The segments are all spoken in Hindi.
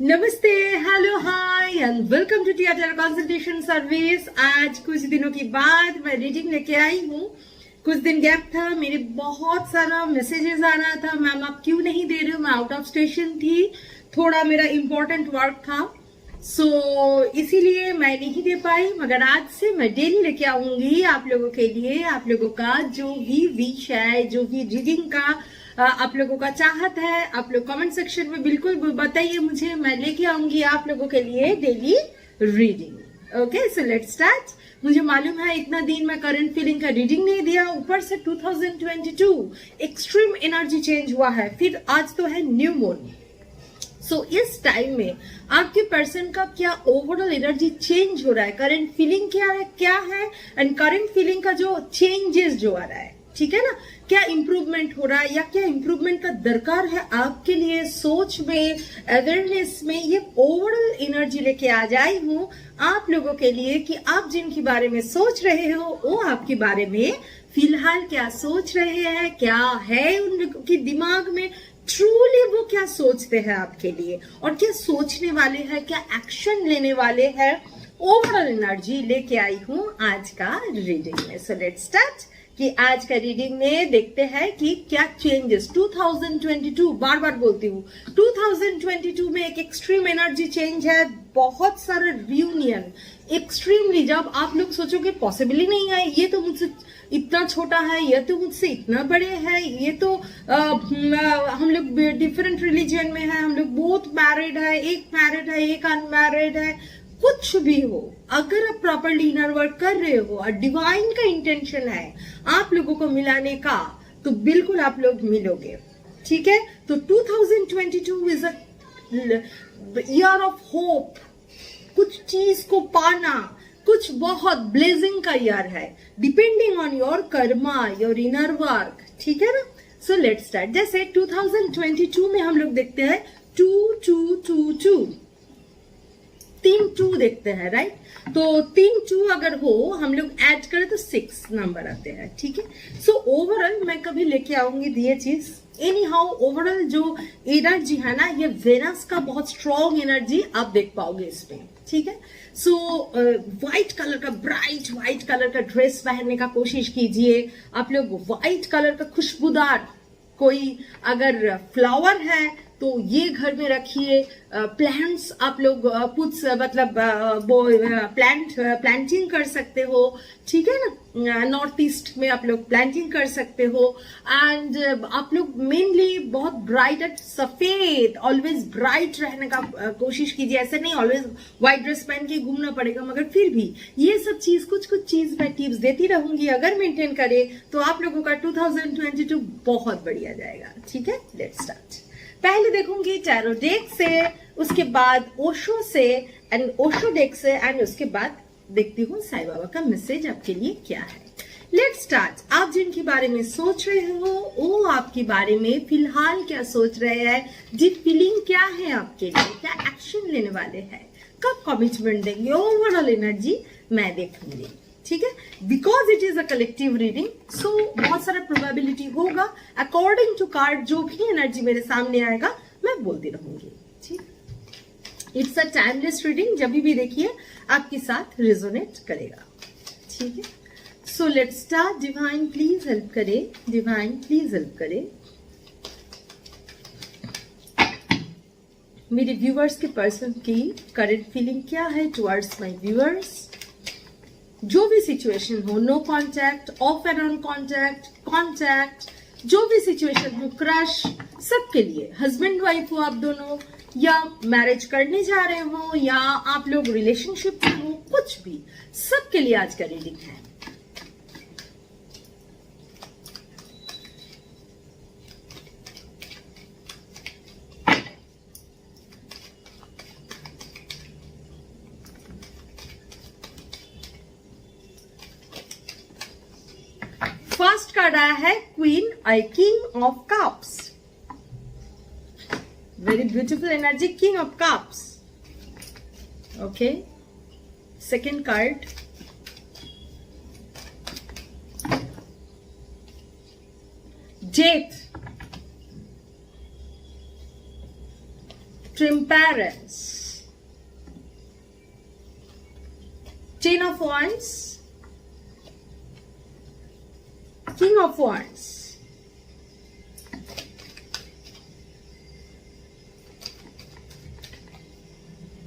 नमस्ते, hello, hi and welcome to TR consultation service. आज कुछ दिनों के बाद मैं रीडिंग लेके आई हूँ। कुछ दिन गैप था, मेरे बहुत सारा मैसेजेस आ रहा था, मैम आप क्यों नहीं दे रहे हो, मैं आउट ऑफ स्टेशन थी, थोड़ा मेरा इम्पोर्टेंट वर्क था, इसीलिए मैं नहीं दे पाई। मगर आज से मैं डेली लेके आऊंगी आप लोगों के लिए। आप लोगों का जो भी विश है, जो भी रीडिंग का आप लोगों का चाहत है, आप लोग कमेंट सेक्शन में बिल्कुल बताइए मुझे, मैं लेके आऊंगी आप लोगों के लिए daily reading. Okay, so let's start. मुझे मालूम है इतना दिन मैं करंट फीलिंग का रीडिंग नहीं दिया, ऊपर से 2022 एक्सट्रीम एनर्जी चेंज हुआ है, फिर आज तो है न्यू मून। इस टाइम में आपके पर्सन का क्या ओवरऑल एनर्जी चेंज हो रहा है, करंट फीलिंग क्या है एंड करंट फीलिंग का जो चेंजेस जो आ रहा है, ठीक है ना, क्या इंप्रूवमेंट हो रहा है या क्या इंप्रूवमेंट का दरकार है आपके लिए, सोच में, अवेयरनेस में, ये ओवरऑल एनर्जी लेके आ जाई हूँ आप लोगों के लिए कि आप जिनके बारे में सोच रहे हो वो आपके बारे में फिलहाल क्या सोच रहे हैं, क्या है उनके दिमाग में, ट्रूली वो क्या सोचते हैं आपके लिए और क्या सोचने वाले हैं, क्या एक्शन लेने वाले हैं। ओवरऑल एनर्जी लेके आई हूँ आज का रीडिंग में। सो लेट्स स्टार्ट कि आज का रीडिंग में देखते हैं कि क्या चेंजेस 2022, बार बार बोलती हूँ, 2022 में एक एक्सट्रीम एनर्जी चेंज है, बहुत सारा रियूनियन एक्सट्रीमली, जब आप लोग सोचोगे पॉसिबल ही नहीं है, ये तो मुझसे इतना छोटा है, ये तो मुझसे इतना बड़े है, ये तो हम लोग डिफरेंट रिलीजन में है, हम लोग बोथ मैरिड है, एक अनमैरिड है, कुछ भी हो, अगर आप प्रॉपरली इनर वर्क कर रहे हो और डिवाइन का इंटेंशन है आप लोगों को मिलाने का, तो बिल्कुल आप लोग मिलोगे, ठीक है। तो 2022 is a year of hope, कुछ चीज को पाना, कुछ बहुत ब्लेजिंग का ईयर है, depending on your Karma, your inner work, ठीक है ना। So let's start. जैसे 2022 में हम लोग देखते हैं 2222, 3 2 देखते हैं, राइट। तो 3 2 अगर हो, हम लोग ऐड करें तो 6 नंबर आते हैं, ठीक है। सो ओवरऑल मैं कभी लेके आऊंगी ये चीज, एनी हाउ ओवरऑल जो एनर्जी है ना, ये वेनस का बहुत स्ट्रॉन्ग एनर्जी आप देख पाओगे इसमें, ठीक है। सो व्हाइट कलर का, ब्राइट व्हाइट कलर का ड्रेस पहनने का कोशिश कीजिए। आप लोग व्हाइट कलर का खुशबूदार कोई अगर फ्लावर है तो ये घर में रखिए। प्लांट्स आप लोग मतलब प्लांटिंग कर सकते हो, ठीक है ना, नॉर्थ ईस्ट में आप लोग प्लांटिंग कर सकते हो। एंड आप लोग मेनली बहुत ब्राइट एंड सफेद, ऑलवेज ब्राइट रहने का कोशिश कीजिए। ऐसे नहीं ऑलवेज व्हाइट ड्रेस पहन के घूमना पड़ेगा, मगर फिर भी ये सब चीज कुछ चीज मैं टिप्स देती रहूंगी, अगर मेंटेन करे तो आप लोगों का 2022 बहुत बढ़िया जाएगा, ठीक है। Let's start. पहले देखूंगी टैरो डेक से, उसके बाद ओशो से एंड ओशो डेक से, एंड उसके बाद देखती हूँ साईं बाबा का मैसेज आपके लिए क्या है। Let's start. आप जिनके बारे में सोच रहे हो वो आपके बारे में फिलहाल क्या सोच रहे हैं, डीप फीलिंग क्या है आपके लिए, क्या एक्शन लेने वाले हैं, कब कमिटमेंट देंगे, ओवरऑल एनर्जी मैं देखूंगी, ठीक है। Because it is a collective reading, so बहुत सारा प्रोबेबिलिटी होगा, अकॉर्डिंग टू कार्ड जो भी एनर्जी मेरे सामने आएगा मैं बोलती रहूंगी, ठीक। इट्स अ टाइमलेस रीडिंग, जब भी देखिए आपके साथ रिजोनेट करेगा, ठीक है। So let's start. Divine please help करे, डिवाइन प्लीज हेल्प करे। मेरे व्यूअर्स के पर्सन की करंट फीलिंग क्या है टुवर्ड्स माय व्यूअर्स, जो भी सिचुएशन हो, no contact, off and on contact, contact, जो भी सिचुएशन हो, क्रश, सबके लिए, हस्बैंड वाइफ हो आप दोनों, या मैरिज करने जा रहे हो, या आप लोग रिलेशनशिप में हो, कुछ भी, सबके लिए आज का रीडिंग है। फर्स्ट कार्ड आया है queen I king of cups, very beautiful energy, king of cups, okay. Second card death, Temperance, Ten of Wands, King of Wands,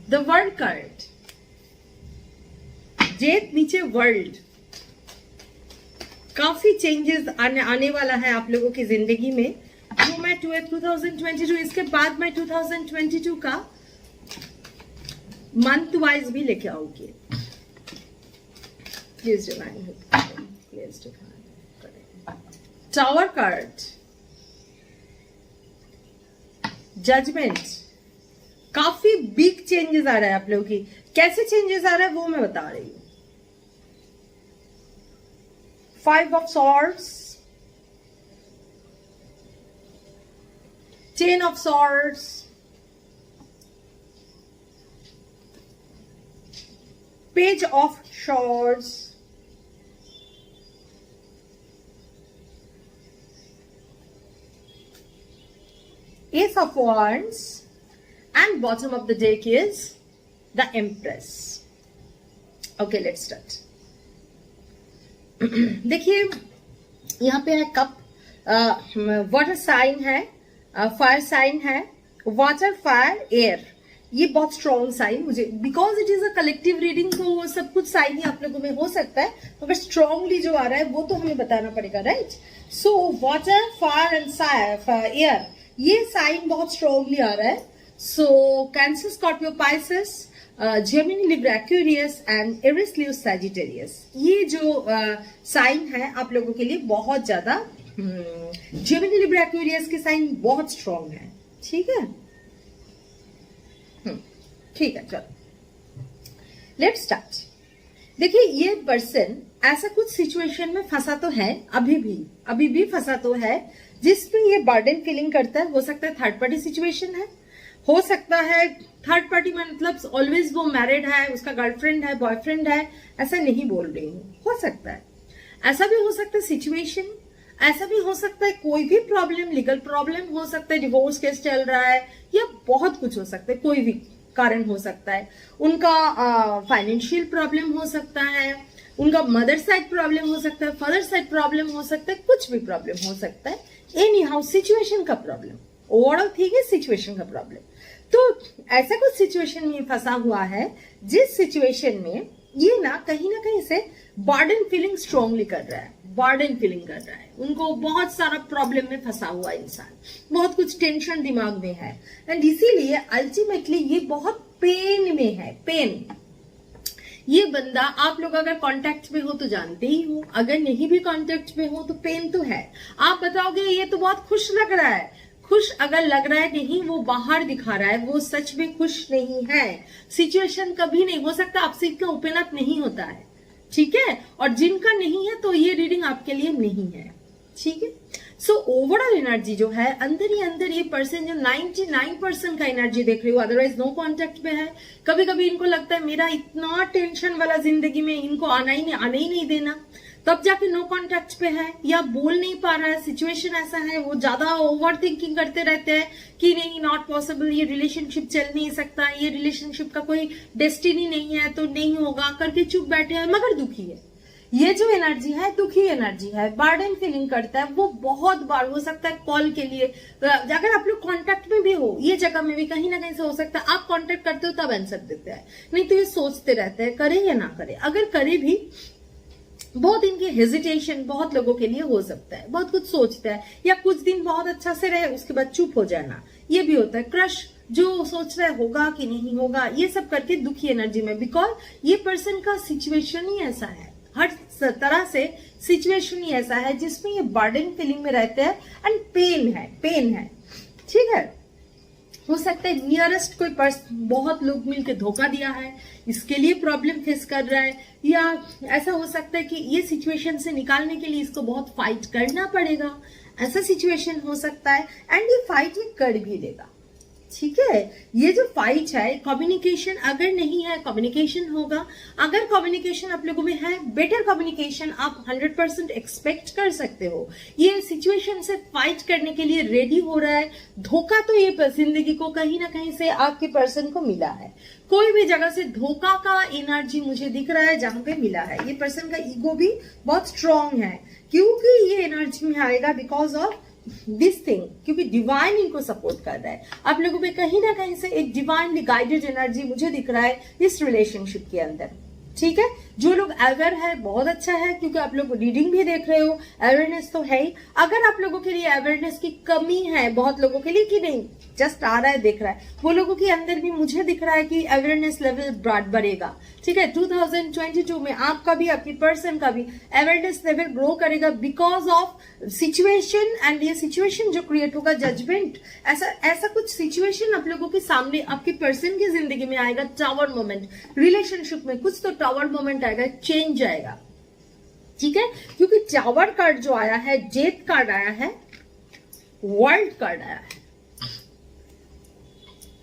The World card, jet नीचे वर्ल्ड। काफी चेंजेस आने वाला है आप लोगों की जिंदगी में, जो मैं 2022 इसके बाद मैं 2022 का मंथ वाइज भी लेके आऊंगी। Please divine, please divine. Tower card, judgement, काफी बिग चेंजेस आ रहा है आप लोगों की। कैसे चेंजेस आ रहा है वो मैं बता रही हूं। 5 of Swords, 10 of Swords, Page of Swords, Ace of Wands, and bottom of the deck is the Empress. Okay, let's start. देखिए यहाँ पे है कप, वाटर साइन है, फायर साइन है, वाटर फायर एयर, ये बहुत स्ट्रॉन्ग साइन मुझे, because it is a collective reading, तो सब कुछ साइन ही आप लोगों में हो सकता है, मगर स्ट्रॉन्गली जो आ रहा है वो तो हमें बताना पड़ेगा, right. So water fire and air, ये साइन बहुत स्ट्रॉन्गली आ रहा है। So Cancer, Scorpio, Pisces, Gemini, Libra, Aquarius and Aries, Leo, Sagittarius, ये जो साइन है आप लोगों के लिए बहुत ज्यादा, जेमिनी, लिब्रा, एक्वेरियस के साइन बहुत स्ट्रॉन्ग है, ठीक है। ठीक है, चलो लेट्स स्टार्ट। देखिए ये पर्सन ऐसा कुछ सिचुएशन में फंसा तो है, अभी भी फंसा तो है, जिसमें ये बर्डन फीलिंग करता है। हो सकता है थर्ड पार्टी सिचुएशन है, हो सकता है थर्ड पार्टी में मतलब ऑलवेज वो मैरिड है, उसका गर्लफ्रेंड है, बॉयफ्रेंड है, ऐसा नहीं बोल रही हूँ, हो सकता है ऐसा भी हो सकता है सिचुएशन, ऐसा भी हो सकता है कोई भी प्रॉब्लम, लीगल प्रॉब्लम हो सकता है, डिवोर्स केस चल रहा है, या बहुत कुछ हो सकता है, कोई भी कारण हो सकता है। उनका फाइनेंशियल प्रॉब्लम हो सकता है, उनका मदर साइड प्रॉब्लम हो सकता है, फादर साइड प्रॉब्लम हो सकता है, कुछ भी प्रॉब्लम हो सकता है। एनी हाउ सिचुएशन का प्रॉब्लम, ओवरऑल ठीक है, सिचुएशन का प्रॉब्लम। तो ऐसा कुछ सिचुएशन में फंसा हुआ है, जिस सिचुएशन में ये ना कहीं से बर्डन फीलिंग स्ट्रांगली कर रहा है, बर्डन फीलिंग कर रहा है। उनको बहुत सारा प्रॉब्लम में फंसा हुआ इंसान, बहुत कुछ टेंशन दिमाग में है, एंड इसीलिए अल्टीमेटली ये बहुत पेन में है, पेन। ये बंदा, आप लोग अगर कांटेक्ट में हो तो जानते ही हो, अगर नहीं भी कांटेक्ट में हो तो पेन तो है। आप बताओगे ये तो बहुत खुश लग रहा है, खुश अगर लग रहा है, नहीं वो बाहर दिखा रहा है, वो सच में खुश नहीं है। सिचुएशन कभी नहीं हो सकता आपसे इतना ओपन अप नहीं होता है, ठीक है। और जिनका नहीं है तो ये रीडिंग आपके लिए नहीं है, ठीक है। सो ओवरऑल एनर्जी जो है अंदर ही अंदर, ये पर्सन जो 99% का एनर्जी देख रही हो, अदरवाइज नो कांटेक्ट में है। कभी कभी इनको लगता है मेरा इतना टेंशन वाला जिंदगी में इनको आने ही नहीं देना, तब जाके नो कांटेक्ट पे है, या बोल नहीं पा रहा है, सिचुएशन ऐसा है, वो ज्यादा ओवर थिंकिंग करते रहते हैं कि नहीं नॉट पॉसिबल, ये रिलेशनशिप चल नहीं सकता, ये रिलेशनशिप का कोई डेस्टिनी नहीं है तो नहीं होगा करके चुप बैठे हैं, मगर दुखी है। ये जो एनर्जी है दुखी एनर्जी है, बर्डन फीलिंग करता है। वो बहुत बार हो सकता है कॉल के लिए, अगर आप लोग कांटेक्ट में भी हो, ये जगह में भी कहीं ना कहीं से हो सकता है आप कांटेक्ट करते हो तब आंसर देते हैं, नहीं तो ये सोचते रहते हैं करे या ना करे। अगर करे भी, बहुत इनकी हेजिटेशन बहुत लोगों के लिए हो सकता है, बहुत कुछ सोचता है, या कुछ दिन बहुत अच्छा से रहे उसके बाद चुप हो जाना, ये भी होता है। क्रश जो सोच रहा है होगा कि नहीं होगा, ये सब करके दुखी एनर्जी में, बिकॉज ये पर्सन का सिचुएशन ही ऐसा है, हर तरह से सिचुएशन ही ऐसा है जिसमें ये बर्डन फीलिंग में रहते हैं, एंड पेन है, ठीक है। हो सकता है नियरेस्ट कोई पर्सन, बहुत लोग मिलकर धोखा दिया है, इसके लिए प्रॉब्लम फेस कर रहा है, या ऐसा हो सकता है कि ये सिचुएशन से निकालने के लिए इसको बहुत फाइट करना पड़ेगा, ऐसा सिचुएशन हो सकता है। एंड ये फाइट ये कर भी लेगा, ठीक है, ये जो फाइट है, कम्युनिकेशन अगर नहीं है, कम्युनिकेशन होगा। अगर कम्युनिकेशन आप लोगों में है, बेटर कम्युनिकेशन आप 100% एक्सपेक्ट कर सकते हो। ये सिचुएशन से फाइट करने के लिए रेडी हो रहा है। धोखा तो ये जिंदगी को कहीं ना कहीं से आपके पर्सन को मिला है, कोई भी जगह से धोखा का एनर्जी मुझे दिख रहा है जहां पे मिला है। ये पर्सन का ईगो भी बहुत स्ट्रांग है, क्योंकि ये एनर्जी में आएगा बिकॉज ऑफ दिस थिंग, क्योंकि डिवाइन इनको सपोर्ट कर रहा है। आप लोगों में कहीं ना कहीं से एक डिवाइनली गाइडेड एनर्जी मुझे दिख रहा है इस रिलेशनशिप के अंदर। ठीक है, जो लोग अवेयर है बहुत अच्छा है, क्योंकि आप लोग रीडिंग भी देख रहे हो, अवेयरनेस तो है ही। अगर आप लोगों के लिए अवेयरनेस की कमी है, बहुत लोगों के लिए कि नहीं जस्ट आ रहा है दिख रहा है, वो लोगों के अंदर भी मुझे दिख रहा है कि अवेयरनेस लेवल बढ़ेगा। ठीक है, 2022 में आपका भी, आपकी पर्सन का भी अवेयरनेस लेवल ग्रो करेगा बिकॉज ऑफ सिचुएशन। एंड ये सिचुएशन जो क्रिएट होगा, जजमेंट, ऐसा कुछ सिचुएशन आप लोगों के सामने आपके पर्सन की जिंदगी में आएगा। टावर मोमेंट, रिलेशनशिप में कुछ तो टावर मोमेंट आएगा, चेंज आएगा। ठीक है, क्योंकि टावर कार्ड जो आया है, डेथ कार्ड आया है, वर्ल्ड कार्ड आया है।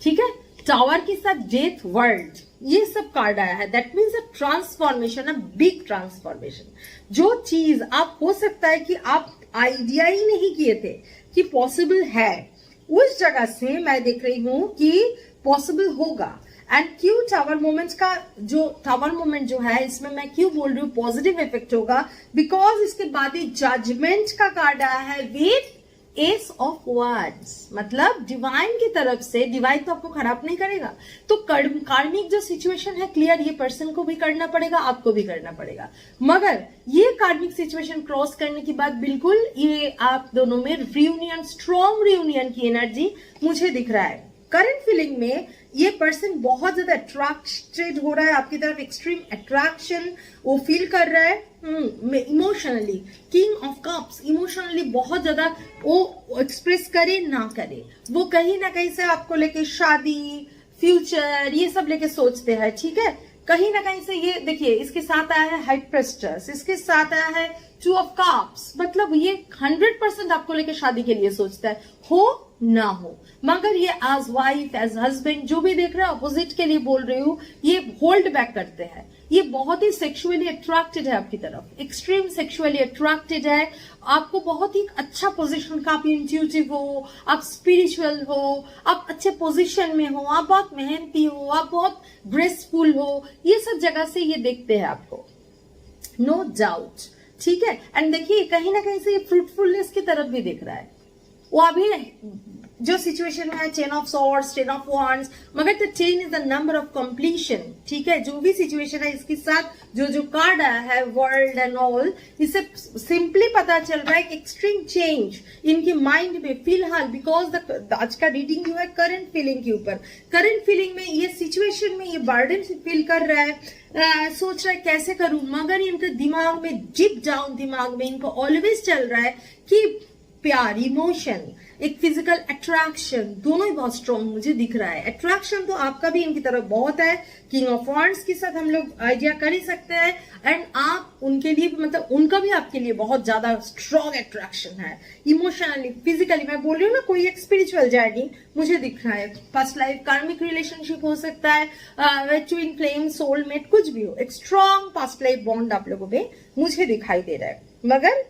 ठीक है, टावर के साथ डेथ, वर्ल्ड, ये सब कार्ड आया है। That means a transformation, a big transformation. जो चीज आप हो सकता है कि आप आइडिया ही नहीं किए थे कि पॉसिबल है, उस जगह से मैं देख रही हूं कि पॉसिबल होगा। एंड क्यों टावर मोमेंट्स का जो टावर मोमेंट जो है, इसमें मैं क्यों बोल रही हूँ पॉजिटिव इफेक्ट होगा, बिकॉज इसके बाद ही जजमेंट का कार्ड आया है विथ एस ऑफ वार्ड्स। मतलब डिवाइन की तरफ से, डिवाइन तो आपको खराब नहीं करेगा, तो कार्मिक जो सिचुएशन है क्लियर, ये पर्सन को भी करना पड़ेगा, आपको भी करना पड़ेगा। मगर ये कार्मिक सिचुएशन क्रॉस करने के बाद बिल्कुल ये आप दोनों में रियूनियन, स्ट्रॉन्ग रियूनियन की एनर्जी मुझे दिख रहा है। करंट फीलिंग में ये पर्सन बहुत ज्यादा अट्रैक्टेड हो रहा है आपकी तरफ, एक्सट्रीम अट्रैक्शन वो फील कर रहा है emotionally. King of cups, emotionally बहुत ज्यादा वो एक्सप्रेस करे ना करे, वो कहीं ना कहीं से आपको लेके शादी, फ्यूचर, ये सब लेके सोचते हैं। ठीक है, कहीं ना कहीं से ये देखिए, इसके साथ आया है हाई प्रेस्टस, इसके साथ आया है 2 ऑफ कप्स। मतलब ये 100% आपको लेके शादी के लिए सोचता है, हो ना हो। मगर ये एज वाइफ, एज हस्बैंड, जो भी देख रहे हैं, अपोजिट के लिए बोल रही हूँ, ये होल्ड बैक करते हैं। ये बहुत ही सेक्सुअली अट्रैक्टेड है आपकी तरफ, एक्सट्रीम सेक्सुअली अट्रैक्टेड है। आपको बहुत ही अच्छा पोजीशन का, आप इंट्यूटिव हो, आप स्पिरिचुअल हो, आप अच्छे पोजीशन में हो, आप बहुत मेहनती हो, आप बहुत ग्रेसफुल हो, ये सब जगह से ये देखते हैं आपको, नो डाउट। ठीक है, एंड देखिए कहीं ना कहीं से ये फ्रूटफुलनेस की तरफ भी दिख रहा है। वो अभी जो सिचुएशन में है, 10 ऑफ सॉर्ड्स, 10 ऑफ wands, मगर the 10 is the number of completion. ठीक है, जो भी सिचुएशन है, इसके साथ जो कार्ड आया है, वर्ल्ड एंड ऑल, इससे सिंपली पता चल रहा है कि एक्सट्रीम चेंज इनके माइंड में फिलहाल, बिकॉज आज का रीडिंग जो है करंट फीलिंग के ऊपर, करंट फीलिंग में ये सिचुएशन में ये बर्डन फील कर रहा है, सोच रहा है कैसे करूं, मगर इनके दिमाग में, डीप डाउन दिमाग में इनको ऑलवेज चल रहा है कि प्यार, इमोशन, एक फिजिकल अट्रैक्शन, दोनों ही बहुत स्ट्रॉन्ग मुझे दिख रहा है। अट्रैक्शन तो आपका भी इनकी तरफ बहुत है, किंग ऑफ वॉन्ड्स के साथ हम लोग आइडिया कर ही सकते हैं। एंड आप उनके लिए, मतलब उनका भी आपके लिए बहुत ज्यादा स्ट्रॉन्ग अट्रैक्शन है, इमोशनली, फिजिकली। मैं बोल रही हूँ ना, कोई एक स्पिरिचुअल जर्नी मुझे दिख रहा है, पास्ट लाइफ, कार्मिक रिलेशनशिप हो सकता है, ट्विन फ्लेम, सोलमेट, कुछ भी हो, एक स्ट्रॉन्ग पास्ट लाइफ बॉन्ड आप लोगों में मुझे दिखाई दे रहा है। मगर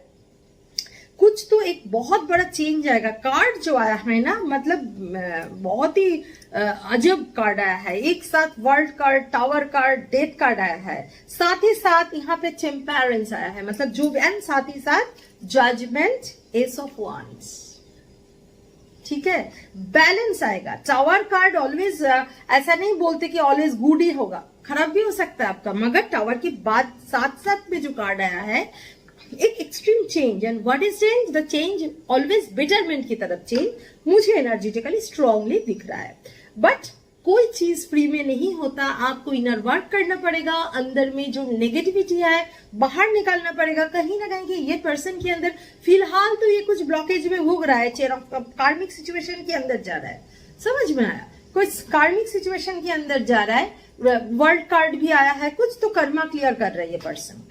कुछ तो एक बहुत बड़ा चेंज आएगा। कार्ड जो आया है ना, मतलब बहुत ही अजब कार्ड आया है, एक साथ world card, tower card, death card आया है, साथ ही साथ यहाँ पे टेम्परेंस आया है, मतलब जो, एंड साथ ही साथ जजमेंट, एस ऑफ wands। ठीक है, बैलेंस आएगा। टावर कार्ड ऑलवेज, ऐसा नहीं बोलते कि ऑलवेज गुड ही होगा, खराब भी हो सकता है आपका, मगर टावर के बाद साथ साथ में जो कार्ड आया है, एक extreme change. And what is change? The change always betterment की तरफ चेंज मुझे एनर्जेटिकली स्ट्रांगली दिख रहा है। बट कोई चीज फ्री में नहीं होता, आपको इनर वर्क करना पड़ेगा, अंदर में जो नेगेटिविटी है बाहर निकालना पड़ेगा। कहीं ना कहीं ये पर्सन के अंदर फिलहाल तो ये कुछ ब्लॉकेज में भोग रहा है, चेयर ऑफ कार्मिक सिचुएशन के अंदर जा रहा है, समझ में आया? कोई कार्मिक सिचुएशन के अंदर जा रहा है, वर्ल्ड कार्ड भी आया है, कुछ तो कर्मा क्लियर कर रहा है ये पर्सन,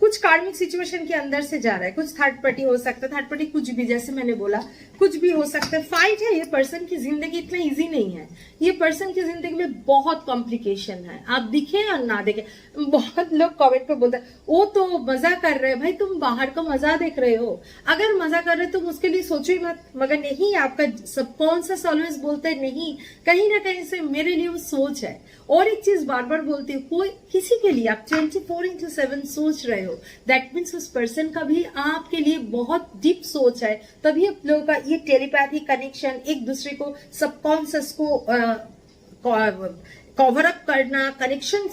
कुछ कुछ कार्मिक सिचुएशन के अंदर से जा रहा है, कुछ थर्ड पार्टी हो सकता है, थर्ड पार्टी कुछ भी, जैसे मैंने बोला कुछ भी हो सकता है। फाइट है, ये पर्सन की जिंदगी इतना इजी नहीं है, ये पर्सन की जिंदगी में बहुत कॉम्प्लिकेशन है, आप दिखे या ना दिखे। बहुत लोग कमेंट पे बोलते हैं वो तो मजा कर रहे हैं, भाई तुम बाहर का मजा देख रहे हो, अगर मजा कर रहे हो तुम उसके लिए सोचो ही मत। मगर नहीं, आपका सबकॉन्शियस ऑलवेज बोलते हैं नहीं, कहीं ना कहीं से मेरे लिए वो सोच है। और एक चीज बार बार बोलती हूँ, कोई किसी के लिए आप 24/7 सोच रहे हो, दैट मीन्स उस पर्सन का भी आपके लिए बहुत डीप सोच है, तभी आप लोगों का ये टेलीपैथी कनेक्शन, एक दूसरे को सबकॉन्शियस को कवर अप करना, कनेक्शन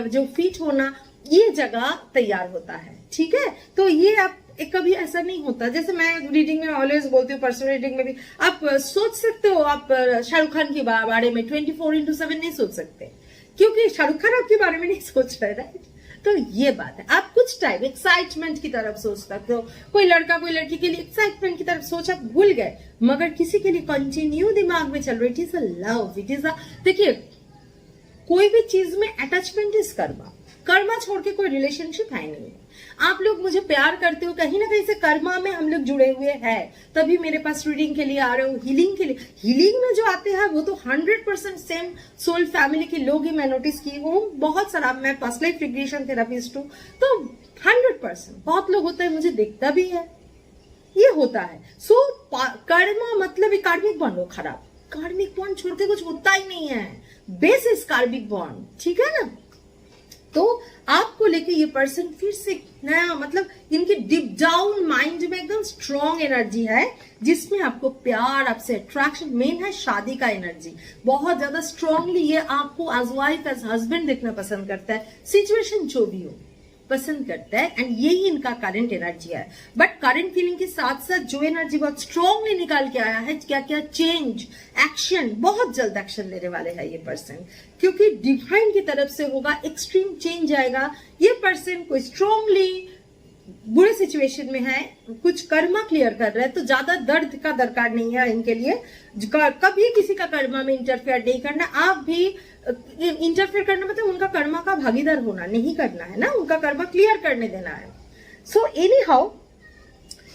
जो फिट होना, ये जगह तैयार होता है। ठीक है, तो ये आप कभी ऐसा नहीं होता, जैसे मैं रीडिंग में ऑलवेज बोलती हूँ, पर्सनल रीडिंग में भी आप सोच सकते हो, आप शाहरुख खान के बारे में 24/7 नहीं सोच सकते, क्योंकि शाहरुख खान आपके बारे में नहीं सोच रहे, राइट। तो ये बात है, आप कुछ टाइम एक्साइटमेंट की तरफ सोच सकते हो, कोई लड़का कोई लड़की के लिए एक्साइटमेंट की तरफ सोच आप भूल गए, मगर किसी के लिए कंटिन्यू दिमाग में चल रही, it is a love, it is अ, देखिए कोई भी चीज में अटैचमेंट इज कर्मा, कर्मा छोड़ के कोई रिलेशनशिप है नहीं। आप लोग मुझे प्यार करते हो, कहीं ना कहीं से कर्मा में हम लोग जुड़े हुए हैं, तभी मेरे पास रीडिंग के लिए आ रहे हो, हीलिंग के लिए। हीलिंग में जो आते हैं वो तो 100% सेम सोल फैमिली के लोग ही मैं नोटिस की हूँ, बहुत सारा, मैं पास्ट लाइफ रिग्रेशन थेरेपिस्ट हूँ, तो 100% बहुत लोग होते हैं, मुझे दिखता भी है, ये होता है। सो कर्मा मतलब एक कार्मिक बॉन्ड हो खराब, कार्मिक बॉन्ड छोड़ के कुछ होता ही नहीं है, बेस इज कार्मिक बॉन्ड, ठीक है ना। तो आपको लेके ये पर्सन फिर से नया, मतलब इनकी डीप डाउन माइंड में एकदम स्ट्रॉन्ग एनर्जी है, जिसमें आपको प्यार, आपसे अट्रैक्शन, मेन है शादी का एनर्जी, बहुत ज्यादा स्ट्रांगली ये आपको एज वाइफ एज हस्बैंड देखना पसंद करता है, सिचुएशन जो भी हो पसंद करता है, एंड यही इनका करंट एनर्जी है। बट करंट फीलिंग के साथ साथ जो एनर्जी बहुत स्ट्रांगली निकाल के आया है, क्या क्या चेंज, एक्शन, बहुत जल्द एक्शन लेने वाले हैं ये पर्सन, क्योंकि डिवाइन की तरफ से होगा, एक्सट्रीम चेंज आएगा। ये पर्सन कोई स्ट्रांगली बुरे सिचुएशन में है, कुछ कर्मा क्लियर कर रहा है, तो ज्यादा दर्द का दरकार नहीं है इनके लिए, कभी किसी का कर्मा में इंटरफेयर नहीं करना। आप भी इंटरफेयर करना मतलब उनका कर्मा का भागीदार होना नहीं करना है ना, उनका कर्मा क्लियर करने देना है। सो एनी हाउ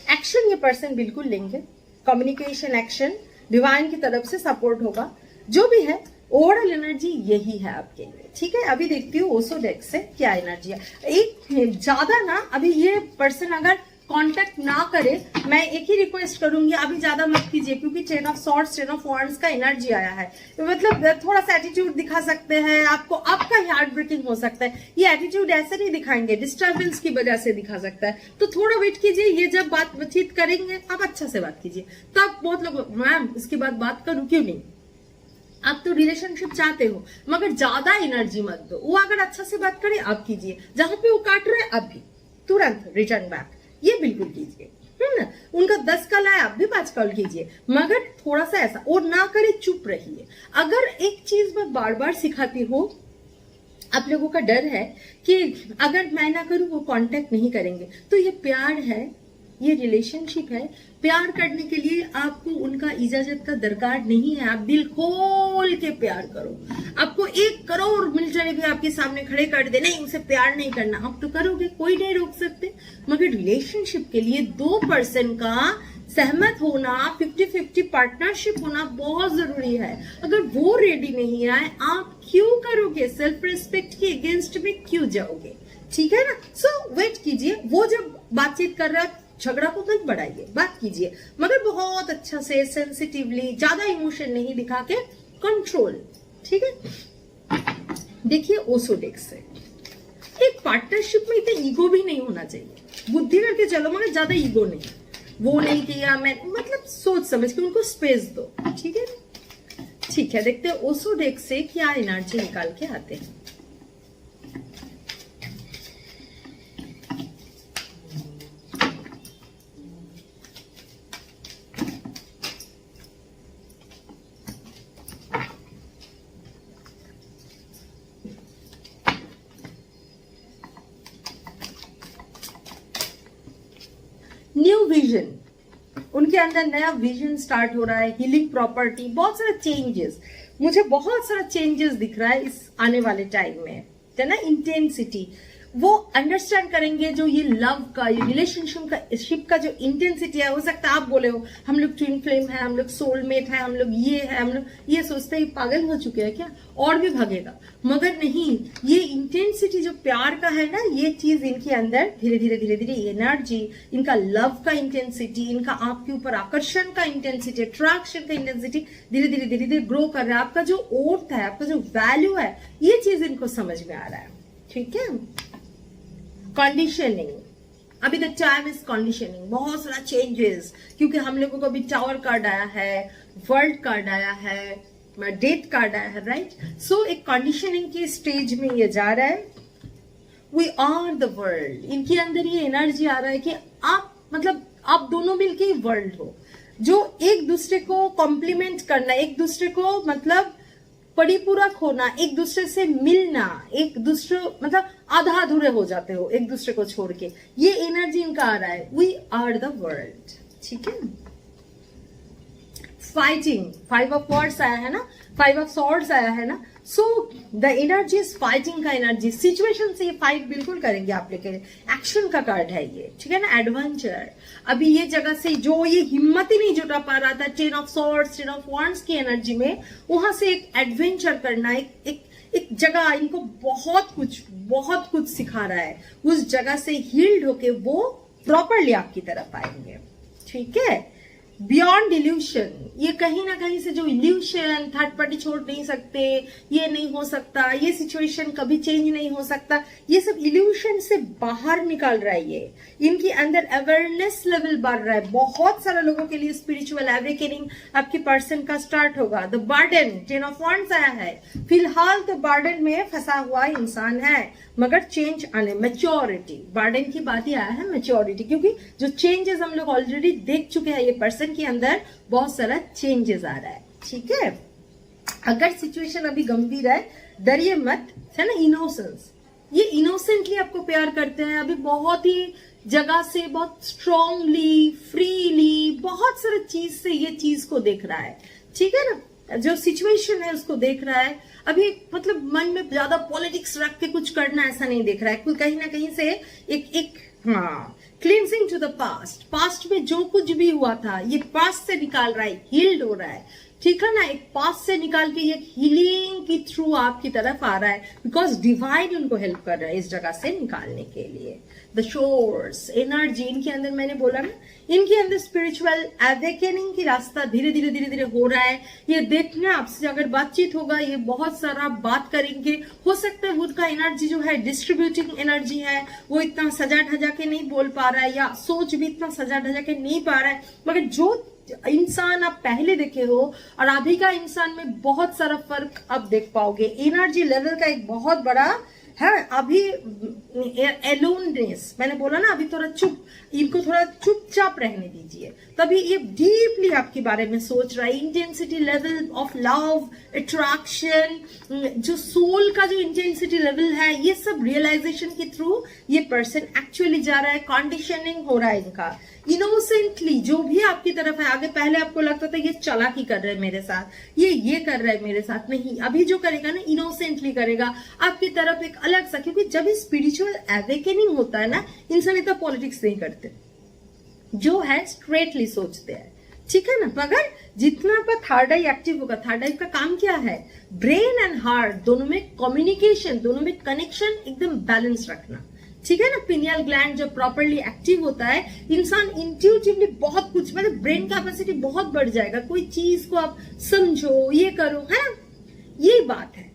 एक्शन ये पर्सन बिल्कुल लेंगे, कम्युनिकेशन एक्शन डिवाइन की तरफ से सपोर्ट होगा, जो भी है ओवरऑल एनर्जी यही है आपके लिए। ठीक है, अभी देखती हूँ ओसो डेक से क्या एनर्जी है। एक ज्यादा ना, अभी ये पर्सन अगर कांटेक्ट ना करे, मैं एक ही रिक्वेस्ट करूंगी, अभी ज्यादा मत कीजिए, क्योंकि 10 ऑफ सॉर्ड्स 10 ऑफ वांड्स का एनर्जी आया है, मतलब थोड़ा सा एटीट्यूड दिखा सकते हैं आपको, आपका हार्ट ब्रेकिंग हो सकता है। ये एटीट्यूड ऐसे नहीं दिखाएंगे, डिस्टर्बेंस की वजह से दिखा सकता है, तो थोड़ा वेट कीजिए, ये जब बातचीत करेंगे आप अच्छा से बात कीजिए, तब बहुत लोग मैम इसके बाद बात करूं, क्यों नहीं, आप तो रिलेशनशिप चाहते हो, मगर ज्यादा एनर्जी मत दो, वो अगर अच्छा से बात करे आप कीजिए, जहां पे वो काट रहे हैं आप भी तुरंत रिटर्न बैक, ये बिल्कुल कीजिए, है ना। उनका 10 कॉल आए आप भी 5 कॉल कीजिए, मगर थोड़ा सा ऐसा, और ना करे चुप रहिए। अगर एक चीज मैं बार बार सिखाती हूँ, आप लोगों का डर है कि अगर मैं ना करूं वो कांटेक्ट नहीं करेंगे, तो ये प्यार है, ये रिलेशनशिप है, प्यार करने के लिए आपको उनका इजाजत का दरकार नहीं है, आप दिल खोल के प्यार करो। आपको 1 करोड़ मिलिट्री भी आपके सामने खड़े कर दे, नहीं उसे प्यार नहीं करना, आप तो करोगे, कोई नहीं रोक सकते। मगर रिलेशनशिप के लिए 2 पर्सन का सहमत होना, 50-50 पार्टनरशिप होना बहुत जरूरी है। अगर वो रेडी नहीं आए, आप क्यों करोगे, सेल्फ रिस्पेक्ट के अगेंस्ट में क्यों जाओगे, ठीक है ना। सो वेट कीजिए, वो जब बातचीत कर रहा है, झगड़ा को मत बढ़ाइए, बात कीजिए, मगर बहुत अच्छा से सेंसिटिवली, ज्यादा इमोशन नहीं दिखा के, कंट्रोल, ठीक है। देखिए ओसो डेक से, एक पार्टनरशिप में इतना ईगो भी नहीं होना चाहिए, बुद्धि करके चलो, मगर ज्यादा ईगो नहीं, वो नहीं किया मैं, मतलब सोच समझ के उनको स्पेस दो, ठीक है। ठीक है, देखते हैं ओसो डेक से क्या एनर्जी निकाल के आते हैं। न्यू विजन, उनके अंदर नया विजन स्टार्ट हो रहा है, हीलिंग प्रॉपर्टी, बहुत सारा चेंजेस, मुझे बहुत सारा चेंजेस दिख रहा है इस आने वाले टाइम में, है ना। इंटेंसिटी, वो अंडरस्टैंड करेंगे जो ये लव का, ये रिलेशनशिप का जो इंटेंसिटी है। हो सकता है आप बोले हो हम लोग ट्विन फ्लेम है, हम लोग सोलमेट है, हम लोग ये है, हम लोग ये सोचते हैं पागल हो चुके हैं क्या, और भी भागेगा। मगर नहीं, ये इंटेंसिटी जो प्यार का है ना, ये चीज इनके अंदर धीरे धीरे धीरे धीरे एनर्जी, इनका लव का इंटेंसिटी, इनका आपके ऊपर आकर्षण का इंटेंसिटी, अट्रैक्शन का इंटेंसिटी धीरे धीरे धीरे धीरे ग्रो कर रहा है। आपका जो ओर्थ है, आपका जो वैल्यू है, ये चीज इनको समझ में आ रहा है। ठीक है। कंडीशनिंग, अभी द टाइम इज कंडीशनिंग, बहुत सारा चेंजेस, क्योंकि हम लोगों को अभी टावर कार्ड आया है, वर्ल्ड कार्ड आया है, डेथ कार्ड आया है, राइट। सो एक कंडीशनिंग के स्टेज में ये जा रहा है। वी आर द वर्ल्ड, इनके अंदर ये एनर्जी आ रहा है कि आप मतलब आप दोनों मिलके ही वर्ल्ड हो, जो एक दूसरे को कॉम्प्लीमेंट करना, एक दूसरे को मतलब परिपूरक होना, एक दूसरे से मिलना, एक दूसरे मतलब आधा अधूरे हो जाते हो एक दूसरे को छोड़ के, ये एनर्जी इनका आ रहा है। We are the world. ठीक है। फाइटिंग, 5 ऑफ वर्ड्स आया है ना, 5 ऑफ सॉर्ड्स आया है ना। So the energy is fighting का एनर्जी, सिचुएशन से ये फाइट बिल्कुल करेंगे आप लेके, एक्शन का कार्ड है ये। ठीक है ना। एडवेंचर, अभी ये जगह से जो ये हिम्मत ही नहीं जुटा पा रहा था 10 ऑफ सॉर्ड्स, 10 ऑफ वांड्स की एनर्जी में, वहां से एक एडवेंचर करना, एक जगह इनको बहुत कुछ सिखा रहा है। उस जगह से हील्ड होके वो प्रॉपरली आपकी तरफ आएंगे। ठीक है। बियॉन्ड इल्यूशन, ये कहीं ना कहीं से जो इल्यूशन, थर्ड पार्टी छोड़ नहीं सकते, ये नहीं हो सकता, ये सिचुएशन कभी चेंज नहीं हो सकता, ये सब इल्यूशन से बाहर निकाल रहा है। ये इनके अंदर अवेयरनेस लेवल बढ़ रहा है। बहुत सारे लोगों के लिए स्पिरिचुअल अवेकनिंग आपके पर्सन का स्टार्ट होगा। द बर्डन, 10 ऑफ वांड्स आया है। फिलहाल तो बर्डन में फंसा हुआ इंसान है, मगर चेंज आने, मैच्योरिटी, बर्डन की बात ही आया है, मैच्योरिटी, क्योंकि जो चेंजेस हम लोग ऑलरेडी देख चुके हैं, ये पर्सन के अंदर बहुत सारा चेंजेस आ रहा है। ठीक है। अगर सिचुएशन अभी गंभीर है, डरिए मत, है ना। इनोसेंस, ये इनोसेंटली आपको प्यार करते हैं, अभी बहुत ही जगह से बहुत स्ट्रांगली, फ्रीली, बहुत सारे चीज से ये चीज को देख रहा है। ठीक है ना। जो सिचुएशन है उसको देख रहा है। अभी मतलब मन में ज्यादा पॉलिटिक्स रख के कुछ करना ऐसा नहीं देख रहा है, कहीं ना कहीं से एक हाँ, cleansing to the past, past में जो कुछ भी हुआ था ये पास्ट से निकाल रहा है, हील्ड हो रहा है। ठीक है ना। एक पास्ट से निकाल के ये हीलिंग की थ्रू आपकी तरफ आ रहा है, बिकॉज डिवाइन उनको हेल्प कर रहा है इस जगह से निकालने के लिए। द शोर्स एनर्जी, इनके अंदर मैंने बोला ना, इनके अंदर स्पिरिचुअल अवेकनिंग की रास्ता धीरे धीरे हो रहा है। ये देखना, आपसे अगर बातचीत होगा, ये बहुत सारा बात करेंगे। हो सकता है उनका एनर्जी जो है डिस्ट्रीब्यूटिंग एनर्जी है, वो इतना सजा ढजा के नहीं बोल पा रहा है, या सोच भी इतना सजा ढजा के नहीं पा रहा है, मगर जो इंसान आप पहले देखे हो और अभी का इंसान में बहुत सारा फर्क आप देख पाओगे। एनर्जी लेवल का एक बहुत बड़ा है। अभी एलोननेस, मैंने बोला ना, अभी थोड़ा चुप, इनको थोड़ा चुपचाप रहने दीजिए, तभी ये डीपली आपके बारे में सोच रहा है। Intensity level of love, attraction, जो सोल का जो इंटेंसिटी लेवल है, ये सब रियलाइजेशन के थ्रू ये पर्सन एक्चुअली जा रहा है। कंडीशनिंग हो रहा है इनका। इनोसेंटली जो भी आपकी तरफ है, आगे पहले आपको लगता था ये चालाकी कर रहा है मेरे साथ, ये कर रहा है मेरे साथ, नहीं, अभी जो करेगा ना इनोसेंटली करेगा आपकी तरफ एक अलग सा, क्योंकि जब स्पिरिचुअल अवेकनिंग होता है ना, इंसान इतना पॉलिटिक्स नहीं करते, जो है स्ट्रेटली सोचते हैं। ठीक है ना। मगर जितना आपका थर्ड आई एक्टिव होगा, थर्ड आई का काम क्या है, ब्रेन एंड हार्ट दोनों में कम्युनिकेशन, दोनों में कनेक्शन एकदम बैलेंस रखना। ठीक है ना। पिनियल ग्लैंड जब प्रॉपरली एक्टिव होता है, इंसान इंट्यूटिवली बहुत कुछ, मतलब ब्रेन कैपेसिटी बहुत बढ़ जाएगा। कोई चीज को आप समझो, ये करो, है ना, ये बात है।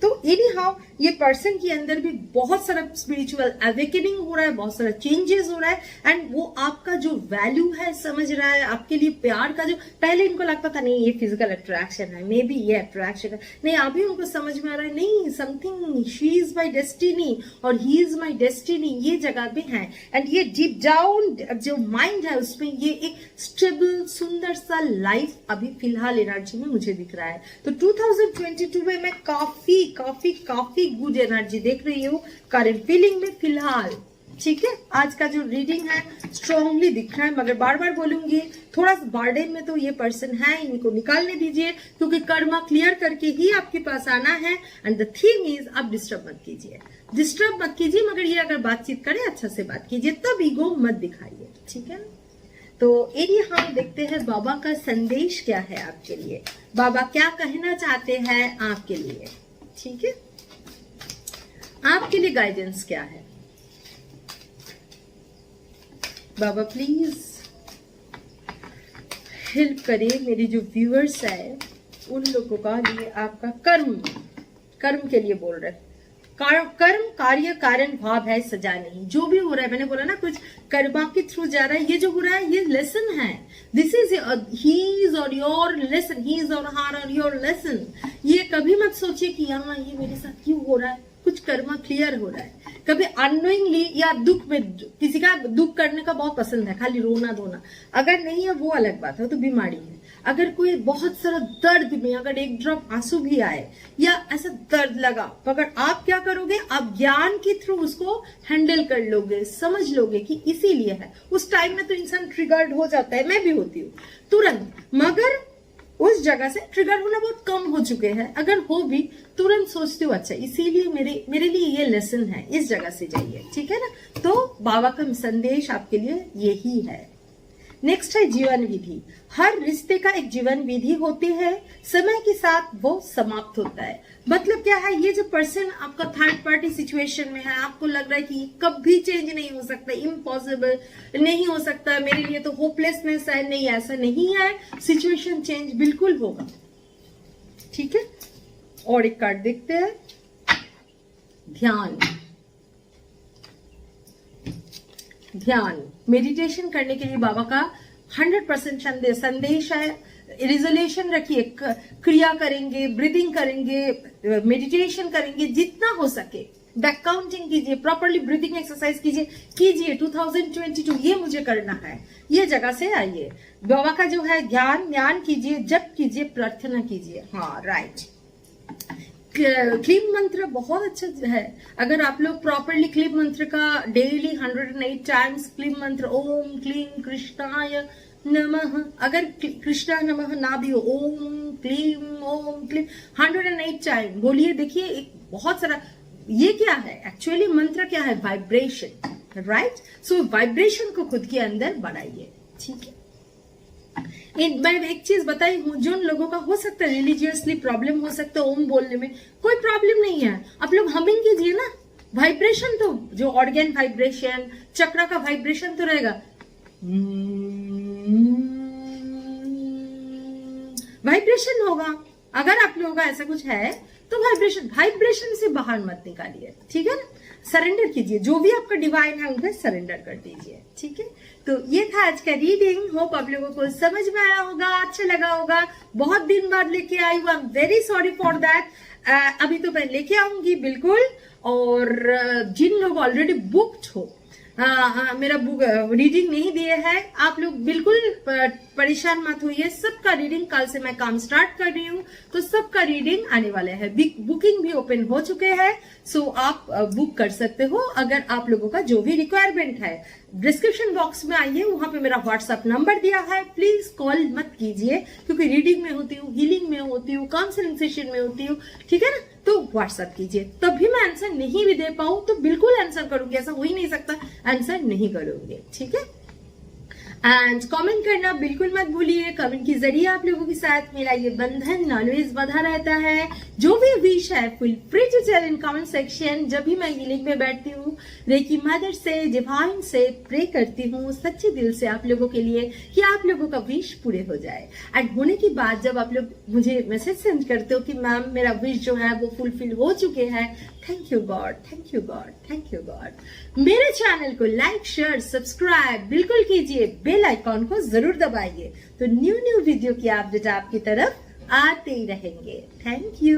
तो एनी हाउ ये पर्सन के अंदर भी बहुत सारा स्पिरिचुअल अवेकनिंग हो रहा है, बहुत सारा चेंजेस हो रहा है, एंड वो आपका जो वैल्यू है समझ रहा है, आपके लिए प्यार का जो पहले इनको लगता था नहीं ये फिजिकल अट्रैक्शन है, मे बी ये अट्रैक्शन है, नहीं, अभी उनको समझ में आ रहा है नहीं, something, she is my destiny और ही इज माई डेस्टिनी, ये जगह भी है। एंड ये डीप डाउन जो माइंड है उसमें ये एक स्टेबल सुंदर सा लाइफ अभी फिलहाल एनर्जी में मुझे दिख रहा है। तो 2022 में मैं काफी काफी काफी गुड एनर्जी देख रही हूँ करंट फीलिंग में फिलहाल। ठीक है, आज का जो रीडिंग है स्ट्रांगली दिख रहा है, मगर बार बार बोलूंगी थोड़ा सा बर्डन में तो ये पर्सन है, इनको निकालने दीजिए, क्योंकि कर्मा क्लियर करके ही आपके पास आना है। एंड द थिंग इज, आप डिस्टर्ब मत कीजिए, डिस्टर्ब मत कीजिए, मगर ये अगर बातचीत करे अच्छा से बात कीजिए, तब ईगो मत दिखाइए, ठीक है। तो एरिया हम देखते हैं बाबा का संदेश क्या है आपके लिए, बाबा क्या कहना चाहते हैं आपके लिए, ठीक है। आपके लिए गाइडेंस क्या है बाबा, प्लीज हेल्प करिए मेरी जो व्यूअर्स है उन लोगों का लिए। आपका कर्म के लिए बोल रहे हैं, कर्म कार्य कारण भाव है, सजा नहीं। जो भी हो रहा है, मैंने बोला ना कुछ कर्मा के थ्रू जा रहा है, ये जो हो रहा है ये लेसन है, दिस इज हीज और योर लेसन, हीज और हार और योर लेसन। ये कभी मत सोचिए कि हाँ ये मेरे साथ क्यों हो रहा है, कुछ कर्मा क्लियर हो रहा है। कभी अननोइंगली या दुख में, किसी का दुख करने का बहुत पसंद है, खाली रोना धोना, अगर नहीं है वो अलग बात है, तो बीमारी है। अगर कोई बहुत सारा दर्द में अगर एक ड्रॉप आंसू भी आए या ऐसा दर्द लगा, मगर आप क्या करोगे, आप ज्ञान के थ्रू उसको हैंडल कर लोगे, समझ लोगे कि इसीलिए है। उस टाइम में तो इंसान ट्रिगर्ड हो जाता है, मैं भी होती हूँ तुरंत, मगर उस जगह से ट्रिगर होना बहुत कम हो चुके हैं। अगर हो भी तुरंत सोचती हूँ अच्छा इसीलिए मेरे लिए ये लेसन है, इस जगह से जाइए, ठीक है ना। तो बाबा का संदेश आपके लिए यही है। नेक्स्ट है जीवन विधि। हर रिश्ते का एक जीवन विधि होती है, समय के साथ वो समाप्त होता है। मतलब क्या है, ये जो पर्सन आपका थर्ड पार्टी सिचुएशन में है, आपको लग रहा है कि कभी चेंज नहीं हो सकता, इम्पॉसिबल नहीं हो सकता, मेरे लिए तो होपलेसनेस है, नहीं ऐसा नहीं है, सिचुएशन चेंज बिल्कुल होगा, ठीक है। और एक कार्ड देखते हैं, ध्यान मेडिटेशन करने के लिए बाबा का 100% संदेश है। रिजोल्यूशन रखिए, क्रिया करेंगे, ब्रीदिंग करेंगे, मेडिटेशन करेंगे, जितना हो सके बैक काउंटिंग कीजिए, प्रॉपरली ब्रीदिंग एक्सरसाइज कीजिए 2022 ये मुझे करना है, ये जगह से आइए। बाबा का जो है ज्ञान कीजिए, जप कीजिए, प्रार्थना कीजिए। हाँ राइट, क्लीम मंत्र बहुत अच्छा है। अगर आप लोग प्रॉपरली क्लीम मंत्र का डेली 108 टाइम्स क्लीम मंत्र, ओम क्लीम कृष्णाय नमः, अगर कृष्णा नमः ना भी हो, ओम क्लीम 108 टाइम बोलिए। देखिए एक बहुत सारा, ये क्या है एक्चुअली मंत्र क्या है, वाइब्रेशन, राइट। सो वाइब्रेशन को खुद के अंदर बढ़ाइए, ठीक है। मैं एक चीज बताई हूँ, जिन लोगों का हो सकता है रिलीजियसली प्रॉब्लम हो सकता है ओम बोलने में, कोई प्रॉब्लम नहीं है, आप लोग हमिंग कीजिए ना, वाइब्रेशन तो जो ऑर्गन वाइब्रेशन, चक्र का वाइब्रेशन तो रहेगा, वाइब्रेशन होगा। अगर आप लोगों का ऐसा कुछ है तो वाइब्रेशन से बाहर मत निकालिए, ठीक है ना। सरेंडर कीजिए, जो भी आपका डिवाइन है उनको सरेंडर कर दीजिए, ठीक है। तो ये था आज का रीडिंग, होप आप लोगों को समझ में आया होगा, अच्छा लगा होगा। बहुत दिन बाद लेके आई हूँ, I am very sorry for that. अभी तो मैं लेके आऊंगी बिल्कुल। और जिन लोग ऑलरेडी बुक्ड हो, मेरा बुक रीडिंग नहीं दिए हैं, आप लोग बिल्कुल परेशान मत होइए, सबका रीडिंग कल से मैं काम स्टार्ट कर रही हूँ, तो सबका रीडिंग आने वाले हैं। बुकिंग भी ओपन हो चुके हैं, सो आप बुक कर सकते हो अगर आप लोगों का जो भी रिक्वायरमेंट है। डिस्क्रिप्शन बॉक्स में आइए, वहां पे मेरा व्हाट्सएप नंबर दिया है, प्लीज कॉल मत कीजिए, क्योंकि रीडिंग में होती हूँ, हीलिंग में होती हूँ, काउंसलिंग सेशन में होती हूँ, ठीक है ना। तो व्हाट्सएप कीजिए, तभी मैं आंसर नहीं भी दे पाऊं तो बिल्कुल आंसर करूंगी, ऐसा हो ही नहीं सकता आंसर नहीं करूंगी, ठीक है। एंड कमेंट करना बिल्कुल मत भूलिए, कमेंट के जरिए आप लोगों के साथ मेरा ये बंधन ऑलवेज बधा रहता है। जो भी विश है feel free to tell in comment section. जब भी मैं हीलिंग में बैठती हूँ, रेकी मदर से, डिवाइन से प्रे करती हूँ सच्चे दिल से आप लोगों के लिए कि आप लोगों का विश पूरे हो जाए। एंड होने के बाद जब आप लोग मुझे मैसेज सेंड करते हो कि मैम मेरा विश जो है वो फुलफिल हो चुके हैं, thank you God, thank you God, thank you God. मेरे चैनल को लाइक शेयर सब्सक्राइब बिल्कुल कीजिए, बेल आइकॉन को जरूर दबाइए, तो न्यू वीडियो की अपडेट आपकी तरफ आते ही रहेंगे। Thank you.